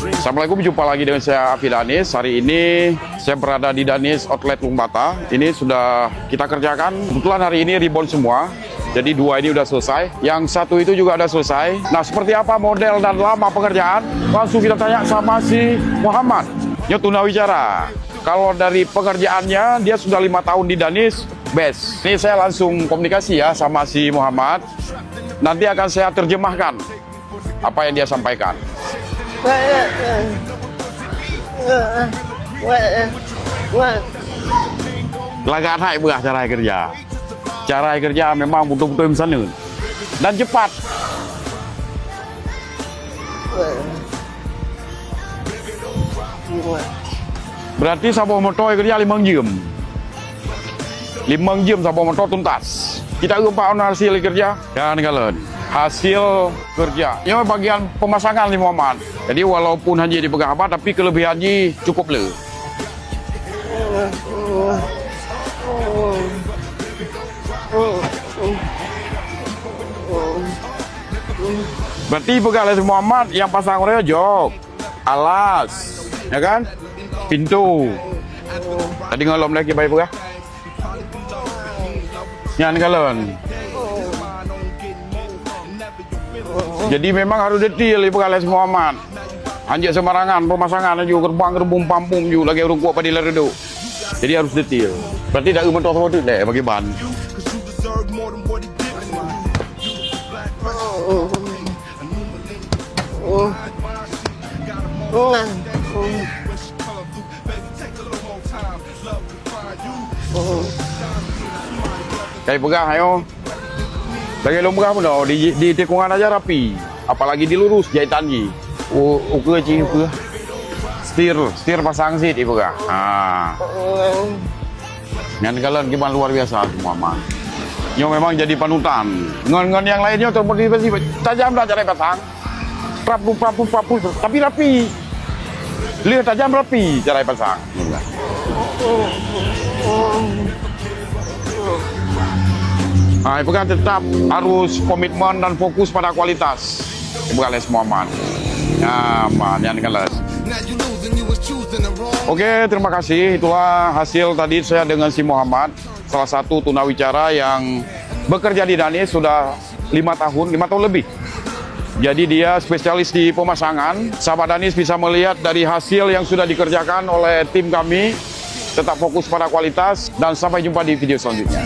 Assalamualaikum, jumpa lagi dengan saya Afi Danis. Hari ini saya berada di Danis Outlet Lumbata. Ini sudah kita kerjakan. Kebetulan hari ini rebound semua. Jadi dua ini udah selesai. Yang satu itu juga udah selesai. Nah, seperti apa model dan lama pengerjaan? Langsung kita tanya sama si Muhammad. Ini tunawicara. Kalau dari pengerjaannya, dia sudah 5 tahun di Danis, best. Ini saya langsung komunikasi ya sama si Muhammad. Nanti akan saya terjemahkan apa yang dia sampaikan. Lagaan hai berah cara kerja. Cara kerja memang betul-betul misalnya dan cepat. Berarti sabu motor kerja 5 jam. 5 jam sabu motor tuntas. Kita lupa hasil kerja dan kalian. Hasil kerja. Ini bagian pemasangan nih Muhammad. Jadi walaupun hanya dipegang apa, tapi kelebihannya cukup le. Berarti pegang oleh Muhammad yang pasang orangnya jok, alas, ya kan, pintu. Tadi ngelom lagi baik pegang. Nyan kalian. Jadi memang harus detail ibu kalian Muhammad. Anjak sembarangan pemasangan juga gerbang pampung juga lagi urung kuat pada redu. Jadi harus detail. Berarti dak mentok sama deh bagi ban. Kayak pegang ayo. Lagi lomba pun dah di tikungan aja rapi. Apalagi dilurus jahitan ni. Uke cing uke. Setir pasang sit ibu kah. Yang kalian gimana luar biasa Muhammad. Yo memang jadi panutan. Ngon yang lainnya termotivasi tajam dah cara pasang. Prapu tapi rapi. Lihat tajam rapi cara pasang. Ibu kan tetap harus komitmen dan fokus pada kualitas. Ibu kalian Muhammad. Yang kalian. Oke, terima kasih. Itulah hasil tadi saya dengan si Muhammad, salah satu tunawicara yang bekerja di Danis sudah 5 tahun lebih. Jadi dia spesialis di pemasangan. Sahabat Danis bisa melihat dari hasil yang sudah dikerjakan oleh tim kami. Tetap fokus pada kualitas dan sampai jumpa di video selanjutnya.